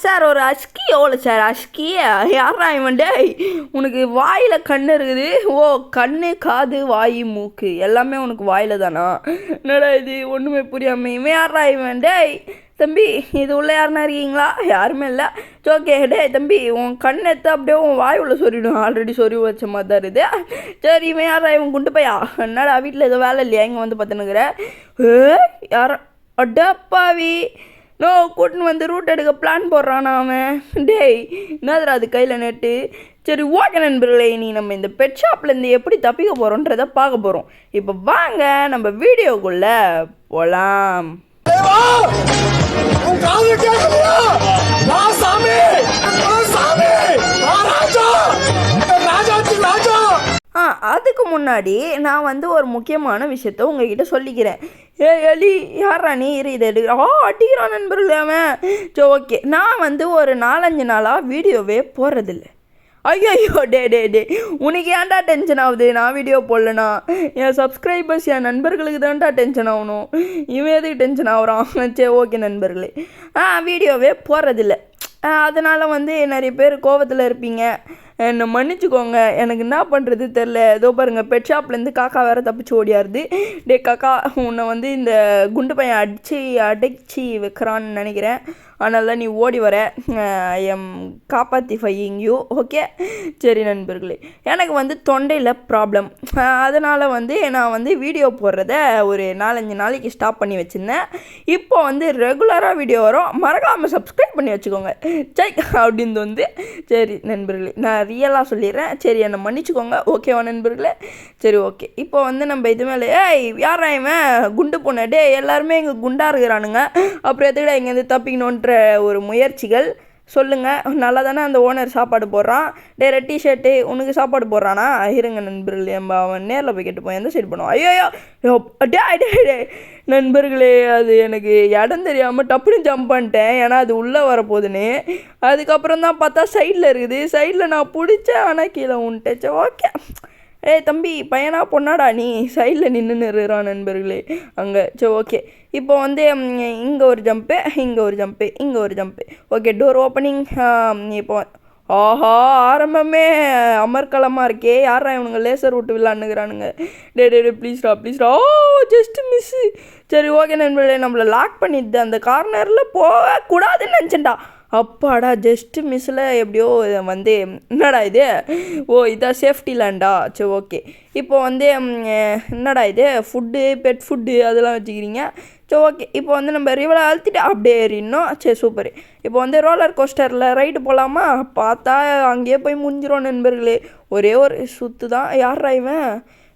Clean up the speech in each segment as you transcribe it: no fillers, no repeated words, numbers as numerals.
Sir ஒரு அஷ்கி எவ்வளோ sir அஷ்கி யாரா இவன் டேய் உனக்கு வாயில் கண் இருக்குது ஓ கண்ணு காது வாய் மூக்கு எல்லாமே உனக்கு வாயில் தானா என்னடா இது ஒன்றுமே புரியாமல் இவன் யாரா இவன் டேய் தம்பி இது உள்ள யாருன்னா இருக்கீங்களா யாருமே இல்லை ஓகே டேய் தம்பி உன் கண் எடுத்து அப்படியே உன் வாய் உள்ள சொறிடும் ஆல்ரெடி சொறி வச்ச மாதிரி தான் இருக்குது சரி இவன் யாரா இவன் குண்டு பையா என்னடா வீட்டில் ஏதோ வேலை இல்லையா இங்கே வந்து பார்த்துனுக்குற யாரா அடப்பாவி நோ கூட்டின்னு வந்து ரூட் எடுக்க பிளான் போடுறானா அவன் டேய் என்னதுரா அது கையில் நெட்டு சரி ஓகே நண்பர்களே நீ நம்ம இந்த பெட் ஷாப்லேருந்து எப்படி தப்பிக்க போகிறோன்றதை பார்க்க போகிறோம் இப்போ வாங்க நம்ம வீடியோக்குள்ளே போகலாம் அதுக்கு முன்னாடி நான் வந்து ஒரு முக்கியமான விஷயத்த உங்ககிட்ட சொல்லிக்கிறேன் எலி யாரா நீ இதை அடிக்கிறான் நண்பர்களே அவன் சரி ஓகே நான் வந்து ஒரு 4-5 நாளாக வீடியோவே போடுறதில்ல ஐயோ டே உனக்கு ஏன்டா டென்ஷன் ஆகுது நான் வீடியோ போடலண்ணா என் சப்ஸ்கிரைபர்ஸ் என் நண்பர்களுக்கு தான்டா டென்ஷன் ஆகணும் இவன் எதுக்கு டென்ஷன் ஆகுறான் சரி ஓகே நண்பர்களே வீடியோவே போடுறதில்ல அதனால் வந்து நிறைய பேர் கோவத்தில் இருப்பீங்க என்னை மன்னிச்சுக்கோங்க எனக்கு என்ன பண்ணுறது தெரில ஏதோ பாருங்கள் பெட் ஷாப்லேருந்து காக்கா வேறு தப்பிச்சு ஓடியாருது டே காக்கா உன்னை வந்து இந்த குண்டு பையன் அடைச்சி வைக்கிறான்னு நினைக்கிறேன் அதனால தான் நீ ஓடி வர ஐ எம் காப்பாத்திஃபையிங் யூ ஓகே சரி நண்பர்களே எனக்கு வந்து தொண்டையில் ப்ராப்ளம் அதனால் வந்து நான் வந்து வீடியோ போடுறத ஒரு 4-5 நாளைக்கு ஸ்டாப் பண்ணி வச்சுருந்தேன் இப்போ வந்து ரெகுலராக வீடியோ வரும் மறக்காமல் சப்ஸ்கிரைப் பண்ணி வச்சுக்கோங்க சரி அப்படின்னு வந்து சரி நண்பர்களே நான் ரியலாக சொல்லிடுறேன் சரி என்னை மன்னிச்சுக்கோங்க ஓகேவா நண்பர்களே சரி ஓகே இப்போ வந்து நம்ம இது மேலே யாரா இவன் குண்டு பொண்ணு டே எல்லாருமே இங்கே குண்டாக இருக்கிறானுங்க அப்புறம் எதுக்கடா இங்கேருந்து தப்பிக்கணுன்ற ஒரு முயற்சிகள் சொல்லுங்கள் நல்லா தானே அந்த ஓனர் சாப்பாடு போடுறான் டே ரெட் டிஷர்ட்டு உனக்கு சாப்பாடு போடுறானா இருங்க நண்பர்களே அவன் நேரில் போய் கேட்டுப்போம் எந்த சைடு பண்ணுவான் ஐயோ டே நண்பர்களே அது எனக்கு இடம் தெரியாமல் டப்புன்னு ஜம்ப் பண்ணிட்டேன் ஏன்னா அது உள்ளே வரப்போகுதுன்னு அதுக்கப்புறம் தான் பார்த்தா சைடில் இருக்குது சைடில் நான் பிடிச்சேன் ஆனால் கீழே உன்ட்டேச்சே ஓகே தம்பி பையனா பொண்ணாடா நீ சைடில் நின்று இருக்கிறான் நண்பர்களே அங்கே சரி ஓகே இப்போ வந்து இங்கே ஒரு ஜம்ப்பு இங்கே ஒரு ஜம்ப்பு இங்கே ஒரு ஜம்ப்பு ஓகே டோர் ஓப்பனிங் இப்போ ஆஹா ஆரம்பமே அமர்க்கலமாக இருக்கே யாரா இவனுங்க லேசர் விட்டு விளாண்டுக்கிறானுங்க டே ப்ளீஸ்டா ஓ ஜஸ்ட் மிஸ்ஸு சரி ஓகே நண்பர்களே நம்மளை லாக் பண்ணிடுது அந்த கார்னரில் போகக்கூடாதுன்னு நினச்சேன்டா அப்பாடா ஜஸ்ட்டு மிஸ்ஸில் எப்படியோ வந்து என்னடா இது ஓ இதான் சேஃப்டி லேண்டா சரி ஓகே இப்போ வந்து என்னடா இது ஃபுட்டு பெட் ஃபுட்டு அதெல்லாம் வச்சுக்கிறீங்க சரி ஓகே இப்போ வந்து நம்ம ரிவலை அழுத்திட்டு அப்படியே ஏறிடணும் சரி சூப்பர் இப்போ வந்து ரோலர் கோஸ்டரில் ரைடு போகலாமா பார்த்தா அங்கேயே போய் முடிஞ்சிரும் நண்பர்களே ஒரே ஒரு சுற்று தான் யாரா இவன்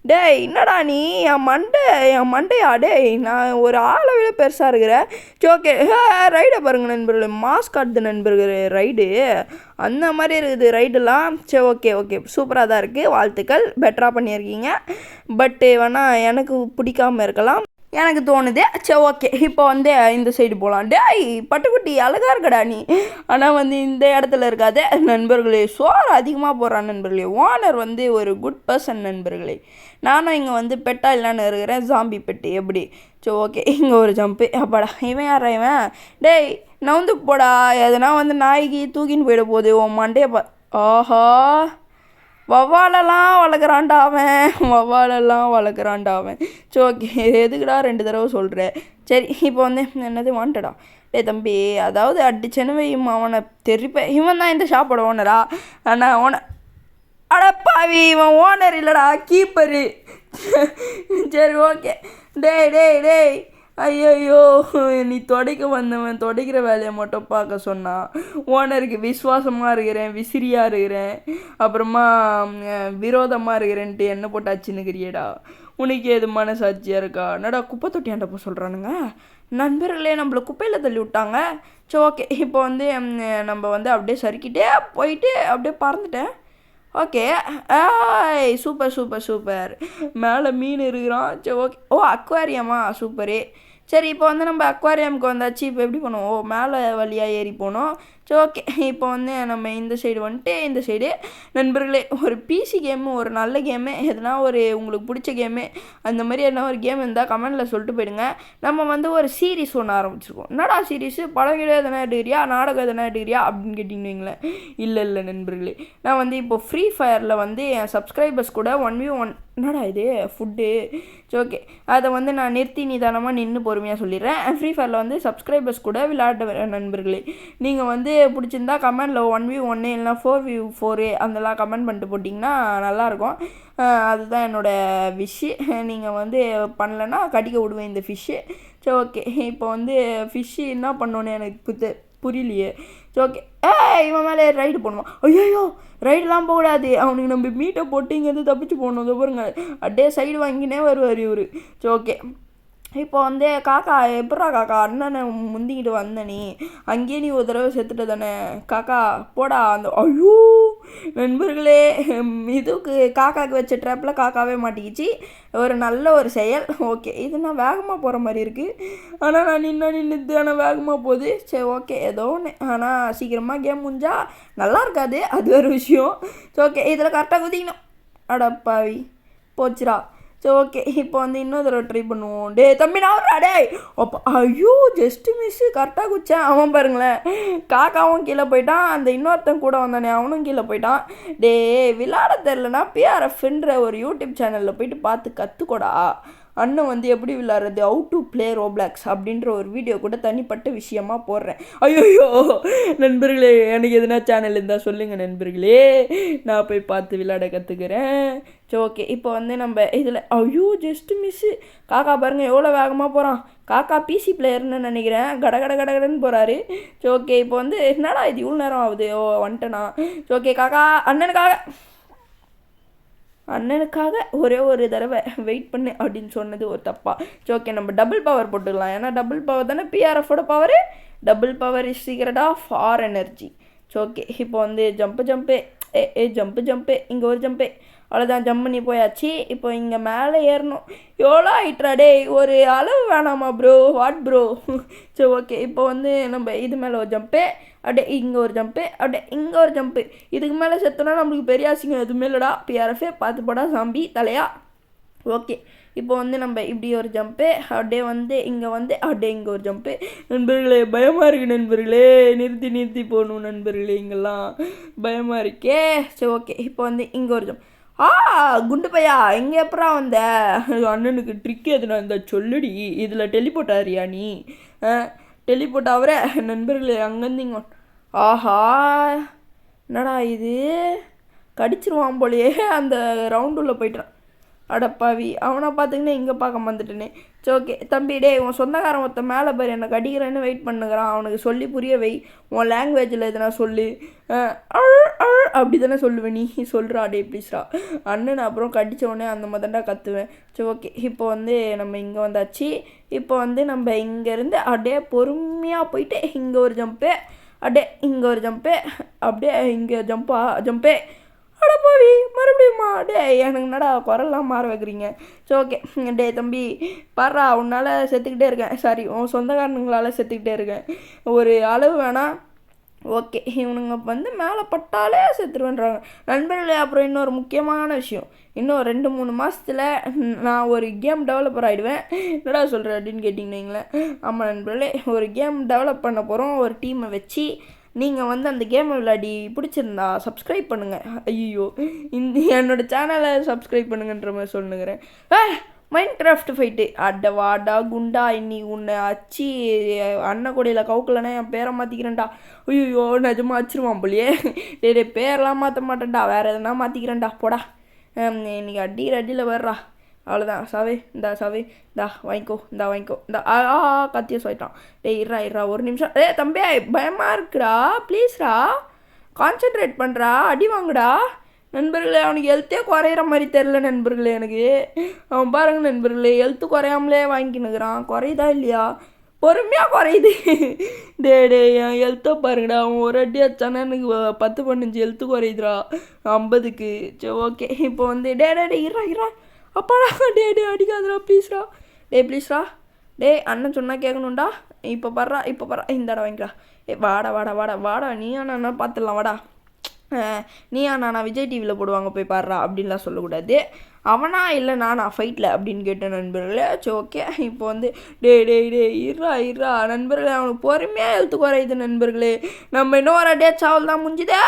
டேய் என்னடா நீ என் மண்டையா டேய் நான் ஒரு ஆளை விட பெருசாக இருக்கிறேன் சரி ஓகே ரைடை பாருங்கள் நண்பர்களே மாஸ்க் காட்டுது நண்பர்கள் ரைடு அந்த மாதிரி இருக்குது ரைடெல்லாம் சரி ஓகே சூப்பராக தான் இருக்குது வாழ்த்துக்கள் பெட்டராக பண்ணியிருக்கீங்க பட்டு வேணால் எனக்கு பிடிக்காமல் இருக்கலாம் எனக்கு தோணுது சரி ஓகே இப்போ வந்து இந்த சைடு போகலாம் டேய் பட்டுக்குட்டி அழகாக இருக்கடா நீ ஆனால் வந்து இந்த இடத்துல இருக்காது நண்பர்களே சோறு அதிகமாக போடுறான் நண்பர்களே ஓனர் வந்து ஒரு குட் பர்சன் நண்பர்களே நானும் இங்கே வந்து பெட்டாக இல்லைன்னு இருக்கிறேன் ஜாம்பி பெட்டு எப்படி சரி ஓகே இங்கே ஒரு ஜம்ப்பு அப்பாடா இவன் யாரா இவன் டேய் நவுந்து போடா எதனா வந்து நாய்க்கு தூக்கின்னு போயிட போகுது உன் மண்டையை ஆஹா வவ்வாலெல்லாம் வளர்க்குறான்டா அவன் சரி ஓகே எதுக்குடா 2 தடவை சொல்கிறேன் சரி இப்போ வந்து என்னது வாண்டடா டே தம்பி அதாவது அடிச்சேன்னு வையும் அவனை தெரிப்பேன் இவன் தான் இந்த ஷாப்போட ஓனரா ஆனால் ஓனர் அடப்பாவி இவன் ஓனர் இல்லைடா கீப்பரு சரி ஓகே டேய் ஐயோ நீ துடைக்கிற வேலையை மட்டும் பார்க்க சொன்னான் ஓனருக்கு விசுவாசமாக இருக்கிறேன் விசிறியாக இருக்கிறேன் அப்புறமா விரோதமாக இருக்கிறேன்ட்டு என்ன போட்டு அச்சுன்னுக்கிறியடா உனக்கு எது மனசாட்சியாக இருக்கா என்னடா குப்பை தொட்டியாண்ட போய் சொல்கிறானுங்க நண்பர்களே நம்மளை குப்பையில் தள்ளி விட்டாங்க சரி ஓகே இப்போ வந்து நம்ம வந்து அப்படியே சறுக்கிட்டே போயிட்டு அப்படியே பறந்துட்டேன் ஓகே சூப்பர் மேலே மீன் இருக்கிறான் சரி ஓகே ஓ அக்வாரியமா சூப்பரு சரி இப்போ வந்து நம்ம அக்வாரியமுக்கு வந்தாச்சு இப்போ எப்படி பண்ணுவோம் மேலே வழியாக ஏறி போனோம் ஸோ ஓகே இப்போ வந்து நம்ம இந்த சைடு வந்துட்டு இந்த சைடு நண்பர்களே ஒரு பிசி கேமு ஒரு நல்ல கேமு எதுனா ஒரு உங்களுக்கு பிடிச்ச கேமு அந்த மாதிரி என்ன ஒரு கேம் இருந்தால் கமெண்டில் சொல்லிட்டு போயிடுங்க. நம்ம வந்து ஒரு சீரீஸ் ஒன்று ஆரம்பிச்சிருக்கோம். என்னடா சீரீஸு படம் கிடையாது எதனா எடுக்கிறியா நாடகம் எதனா எடுக்கிறியா அப்படின்னு கேட்டிங்கன்னு இல்லை நண்பர்களே, நான் வந்து இப்போ ஃப்ரீ ஃபயரில் வந்து என் சப்ஸ்கிரைபர்ஸ் கூட 1v1 என்னடா இது ஃபுட்டு ஸோ ஓகே அதை வந்து நான் நிறுத்தி நிதானமாக நின்று பொறுமையாக சொல்லிடுறேன். ஃப்ரீ ஃபயரில் வந்து சப்ஸ்கிரைபர்ஸ் கூட விளையாட நண்பர்களே, நீங்கள் வந்து பிடிச்சிருந்தா கமெண்டில் 1v1 இல்லைனா 4v4 அதெல்லாம் கமெண்ட் பண்ணிட்டு போட்டிங்கன்னா நல்லாயிருக்கும். அதுதான் என்னோடய விஷு. நீங்கள் வந்து பண்ணலைன்னா கடிக்க விடுவேன் இந்த ஃபிஷ்ஷு. ஸோ ஓகே இப்போ வந்து ஃபிஷ்ஷு என்ன பண்ணோன்னு எனக்கு புரியலையே. ஸோ ஓகே இவன் மேலே ரைடு போடணுமா? ஐயோ ரைடெலாம் போகக்கூடாது, அவனுக்கு நம்ம மீட்டை போட்டு இங்கேருந்து தப்பிச்சு போகணும். அதை பாருங்க அப்படியே சைடு வாங்கினே வருவார் இவர். ஸோ ஓகே இப்போ வந்து காக்கா எப்பட்றா காக்கா அண்ணனை முந்திக்கிட்டு வந்த நீ அங்கேயே நீ ஒரு தடவை செத்துட்ட தானே காக்கா போடா அந்த ஐயோ நண்பர்களே இதுக்கு காக்காவுக்கு வச்ச ட்ராப்பில் காக்காவே மாட்டிக்கிச்சு. ஒரு நல்ல ஒரு செயல். ஓகே இது நான் வேகமாக போகிற மாதிரி இருக்குது, ஆனால் நான் நின்றுது ஆனால் வேகமாக போகுது. சரி ஓகே ஏதோ ஒன்று, ஆனால் சீக்கிரமாக கேம் முடிஞ்சா நல்லா இருக்காது, அது ஒரு விஷயம். ஸோ ஓகே இதில் கரெக்டாக குதிக்கணும். அடப்பாவி போச்சுரா. ஸோ ஓகே இப்போ வந்து இன்னொரு தடவை ட்ரை பண்ணுவோம். டே தம்பி நான் வரா டே அப்போ ஐயோ ஜஸ்ட்டு மிஸ்ஸு கரெக்டாக குச்சேன். அவன் பாருங்களேன் காக்காவும் கீழே போயிட்டான், அந்த இன்னொருத்தன் கூட வந்தானே அவனும் கீழே போயிட்டான். டே விளையாட தெரிலனா பிஆர்எஃப்ன்ற ஒரு யூடியூப் சேனலில் போயிட்டு பார்த்து கற்றுக்கோடா. அண்ணன் வந்து எப்படி விளையாடுறது ஹவு டு ப்ளே ரோப்ளாக்ஸ் அப்படின்ற ஒரு வீடியோ கூட தனிப்பட்ட விஷயமாக போடுறேன். ஐயோ நண்பர்களே எனக்கு எதுனா சேனல் இருந்தால் சொல்லுங்கள் நண்பர்களே, நான் போய் பார்த்து விளையாட கற்றுக்கிறேன். ஸோ ஓகே இப்போ வந்து நம்ம இதில் ஐயோ ஜஸ்ட்டு மிஸ்ஸு காக்கா பாருங்கள் எவ்வளோ வேகமாக போகிறான். காக்கா பிசி பிளேயர்னு நினைக்கிறேன், கடன்னு போகிறாரு. ஸோ ஓகே இப்போ வந்து என்னடா இது இவ்வளோ நேரம் ஆகுது, ஓ வந்துட்டேனா. ஸோ ஓகே காக்கா அண்ணனுக்காக ஒரே ஒரு தடவை வெயிட் பண்ணு அப்படின்னு சொன்னது ஒரு தப்பா. ஸோ ஓகே நம்ம டபுள் பவர் போட்டுக்கலாம், ஏன்னா டபுள் பவர் தானே பிஆர்எஃபோட power. Double power is secret of our energy. So okay இப்போ வந்து ஜம்பு ஜம்பு இங்கே ஒரு ஜம்பு அவ்வளோதான் ஜம்ப் பண்ணி போயாச்சு. இப்போ இங்கே மேலே ஏறணும். எவ்வளோ ஆயிட்ரா டே ஒரு அளவு வேணாமா ப்ரோ வாட் ப்ரோ. சரி ஓகே இப்போ வந்து நம்ம இது மேலே ஒரு ஜம்ப்பு அப்படியே இங்கே ஒரு ஜம்ப்பு அப்படியே இங்கே ஒரு ஜம்ப்பு. இதுக்கு மேலே செத்தோன்னா நம்மளுக்கு பெரிய அசிங்கம் எதுவுமே இல்லைடா. பிஆர்எஃபே பார்த்து போடா சாம்பி தலையா. ஓகே இப்போ வந்து நம்ம இப்படி ஒரு ஜம்ப்பு அப்படியே வந்து இங்கே வந்து அப்படியே இங்கே ஒரு ஜம்ப்பு. நண்பர்களே பயமாக இருக்குது நண்பர்களே, நிறுத்தி போகணும் நண்பர்களே, இங்கெல்லாம் பயமாக இருக்கே. சரி ஓகே இப்போ வந்து இங்கே ஒரு ஜம்ப். குண்டு பையா எங்கே எப்படா வந்த? அண்ணனுக்கு ட்ரிக் எதுனா இந்த சொல்லுடி. இதில் டெலிபோர்ட் ஆறியா நீ? டெலிபோர்ட் ஆகிற நண்பர்களே அங்கேருந்து இங்கே. ஆஹா என்னடா இது கடிச்சிருவான் போலையே, அந்த ரவுண்டுள்ளே போய்ட்டான். அடப்பாவி அவனை பார்த்துக்கினே இங்கே பார்க்க வந்துட்டேனே. சரி ஓகே தம்பி டே உன் சொந்தக்காரன் ஒருத்த மேலே பாரு என்னை கடிக்கிறேன்னு வெயிட் பண்ணுகிறான், அவனுக்கு சொல்லி புரிய வை, உன் லாங்குவேஜில் எதுனா சொல்லு. அப்படி தானே சொல்லுவேன் நீ சொல்கிறா டே ப்ளீஸ்ரா. அண்ணன் அப்புறம் கடித்த உடனே அந்த மாதிரிடா கற்றுவேன். சரி ஓகே இப்போ வந்து நம்ம இங்கே வந்தாச்சு. இப்போ வந்து நம்ம இங்கேருந்து அப்படியே பொறுமையாக போயிட்டு இங்கே ஒரு ஜம்ப்பு அப்படியே இங்கே ஒரு ஜம்ப்பு அப்படியே இங்கே ஜம்பே அடப்பாவி மறுபடியுமா டே எனக்கு என்னடா குரல்லாம் மாற வைக்கிறீங்க. ஸோ ஓகே டே தம்பி பாரா உன்னால் செத்துக்கிட்டே இருக்கேன், சாரி உன் சொந்தக்காரனுங்களால் செத்துக்கிட்டே இருக்கேன், ஒரு அளவு வேணாம். ஓகே இவனுங்க வந்து மேலே பட்டாலே செத்துருவேன்றாங்க நண்பர்களே. அப்புறம் இன்னொரு முக்கியமான விஷயம், இன்னும் 2-3 மாதத்தில் நான் ஒரு கேம் டெவலப்பர் ஆகிடுவேன். என்னடா சொல்கிறேன் அப்படின்னு கேட்டிங்கன்னு. ஆமாம் நண்பர்களே ஒரு கேம் டெவலப் பண்ண போகிறோம் ஒரு டீமை வச்சு. நீங்கள் வந்து அந்த கேமை விளையாடி பிடிச்சிருந்தா சப்ஸ்கிரைப் பண்ணுங்கள். ஐயோ என்னோடய சேனலை சப்ஸ்கிரைப் பண்ணுங்கன்ற மாதிரி சொல்லுங்கிறேன். மைண்ட் கிராஃப்ட் ஃபைட்டு அட வாடா குண்டா இன்னி உன்னை அச்சு அண்ணன் கொடையில் கவுக்கலன்னா என் பேரை மாற்றிக்கிறேன்டா. ஐயோ நிஜமாக அச்சிருவான் போலியே. டே பேரெலாம் மாற்ற மாட்டேன்டா, வேறு எதனா மாற்றிக்கிறேன்டா போடா. இன்றைக்கி அடியில் வர்றா அவ்வளோதான். சாவே இந்தா வாங்கிக்கோ இந்த கத்திய சொல்லிட்டான். டே இருறா ஒரு நிமிஷம். தம்பி பயமாக இருக்குடா ப்ளீஸ்ரா கான்சென்ட்ரேட் பண்ணுறா அடி வாங்குடா. நண்பர்களே அவனுக்கு ஹெல்த்தே குறையிற மாதிரி தெரில நண்பர்களே எனக்கு. அவன் பாருங்க நண்பர்களே ஹெல்த்து குறையாமலே வாங்கிக்கினுக்கிறான். குறையுதா இல்லையா? பொறுமையாக குறையுது. டே என் ஹெல்த்தை பாருங்கடா, அவன் ஒரு அடி அடிச்சானா எனக்கு 10-15 ஹெல்த்து குறையுதுடா 50க்கு. சரி ஓகே இப்போ வந்து டே இருறா அப்பாடா டே அடிக்காதுடா ப்ளீஸ்ரா. டே அண்ணன் சொன்னால் கேட்கணுண்டா. இப்போ பர்றா இந்தடா வாங்கிக்கிறா. வாடா வாடா வாடா வாடா நீயா நானா பார்த்துடலாம் வாடா. நீயா நானா விஜய் டிவியில் போடுவாங்க போய் பாடுறா அப்படின்லாம் சொல்லக்கூடாது. அவனா இல்லை நானா ஃபைட்டில் அப்படின்னு கேட்டேன் நண்பர்களே. சரி ஓகே. இப்போ வந்து டே இருறா நண்பர்களே, அவனுக்கு பொறுமையாக எழுத்து குறையுது நண்பர்களே. நம்ம இன்னும் ஒரு டே சாவல் தான் முடிஞ்சுதே.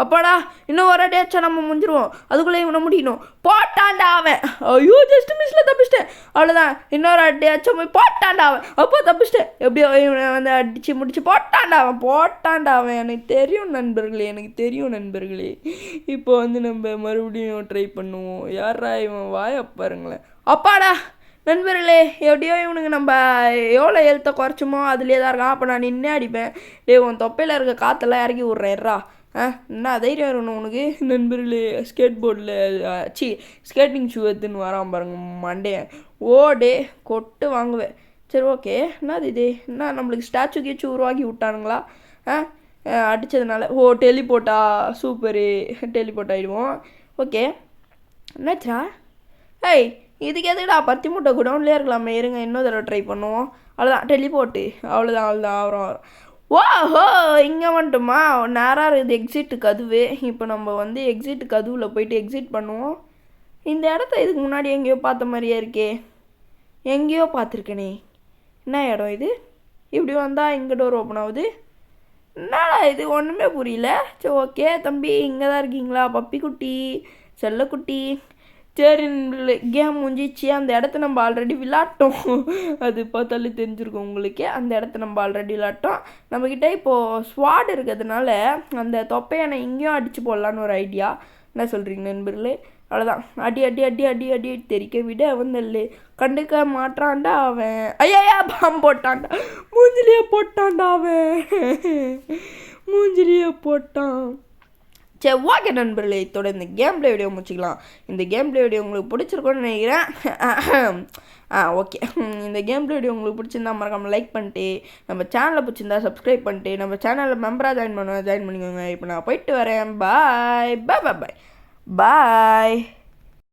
அப்பாடா இன்னும் ஒரு டேச்சா நம்ம முடிஞ்சிருவோம், அதுக்குள்ளே இவனை முடிக்கணும். போட்டாண்டா அவன். ஐயோ ஜஸ்ட் மிஸ்ஸில் தப்பிச்சிட்டேன். அவ்வளோதான், இன்னொரு டேச்சா போய் போட்டாண்டா அவன். அப்போ தப்பிச்சிட்டேன். எப்படியோ இவனை வந்து அடித்து முடிச்சு போட்டாண்டா அவன். எனக்கு தெரியும் நண்பர்களே. இப்போ வந்து நம்ம மறுபடியும் ட்ரை பண்ணுவோம். யாரா இவன் வாயை பாருங்களேன். அப்பாடா நண்பர்களே, எப்படியோ இவனுக்கு நம்ம எவ்வளோ எழுத்த குறைச்சோமோ அதுலேயே தான் இருக்கான். அப்போ நான் நின்று அடிப்பேன். உன் தொப்பையில் இருக்க காற்றெல்லாம் இறக்கி விட்றேன்ரா. என்ன தைரியம் இருக்கணும் உனக்கு நண்பர்களே. ஸ்கேட் போர்டில் ஸ்கேட்டிங் ஷூ எடுத்துன்னு வரான் பாருங்க மண்டையன். கொட்டு வாங்குவேன். சரி ஓகே. என்னது இது? என்ன நம்மளுக்கு ஸ்டாச்சு கீச்சு உருவாக்கி விட்டானுங்களா அடித்ததுனால? டெலிபோர்ட்டா? சூப்பரு, டெலிபோர்ட் ஆகிடுவோம். ஓகே என்னாச்சா? இதுக்கு எதுக்குடா பத்தி மூட்டை குடவுன்லேயே இருக்கலாமே. இருங்க இன்னொரு தடவை ட்ரை பண்ணுவோம். அவ்வளோதான் டெலிபோர்ட்டு. அவ்வளோதான் வரும். ஓஹோ இங்கே வந்துட்டோமா? நேராக இருக்குது எக்ஸிட்டு கதவு. இப்போ நம்ம வந்து எக்ஸிட்டு கதவில் போயிட்டு எக்ஸிட் பண்ணுவோம். இந்த இடத்த இதுக்கு முன்னாடி எங்கேயோ பார்த்த மாதிரியே இருக்கே. எங்கேயோ பார்த்துருக்கேனே. என்ன இடம் இது? இப்படி வந்தால் இங்கே டோர் ஓப்பன் ஆகுது. என்னடா இது ஒன்றுமே புரியல. சரி ஓகே தம்பி, இங்கே தான் இருக்கீங்களா பப்பி குட்டி, செல்லக்குட்டி? சரி கேம் முடிஞ்சிச்சு. அந்த இடத்த நம்ம ஆல்ரெடி விளாட்டோம். அது பார்த்தாலே தெரிஞ்சிருக்கும் உங்களுக்கே. அந்த இடத்த நம்ம ஆல்ரெடி விளாட்டோம். நம்மக்கிட்ட இப்போது ஸ்வாட் இருக்கிறதுனால அந்த தொப்பையான இங்கேயும் அடித்து போடலான்னு ஒரு ஐடியா. என்ன சொல்கிறீங்க நண்பர்களே? அவ்வளோதான், அடி தெரிக்க விட வந்து கண்டுக்க மாட்டான்டா அவன். ஐயா பாம்பு போட்டான்டா, மூஞ்சிலியே போட்டான். சரி ஓகே நண்பர்களே, இதோட இந்த கேம் பிளே வீடியோ முடிச்சிக்கலாம். இந்த கேம் பிளே வீடியோ உங்களுக்கு பிடிச்சிருக்கோன்னு நினைக்கிறேன். ஓகே. இந்த கேம் பிளே வீடியோ உங்களுக்கு பிடிச்சிருந்தா மறக்காமல் லைக் பண்ணிட்டு, நம்ம சேனலில் பிடிச்சிருந்தா சப்ஸ்கிரைப் பண்ணிட்டு, நம்ம சேனலில் மெம்பராக ஜாயின் பண்ணிக்கோங்க. இப்போ நான் போயிட்டு வரேன். பாய்.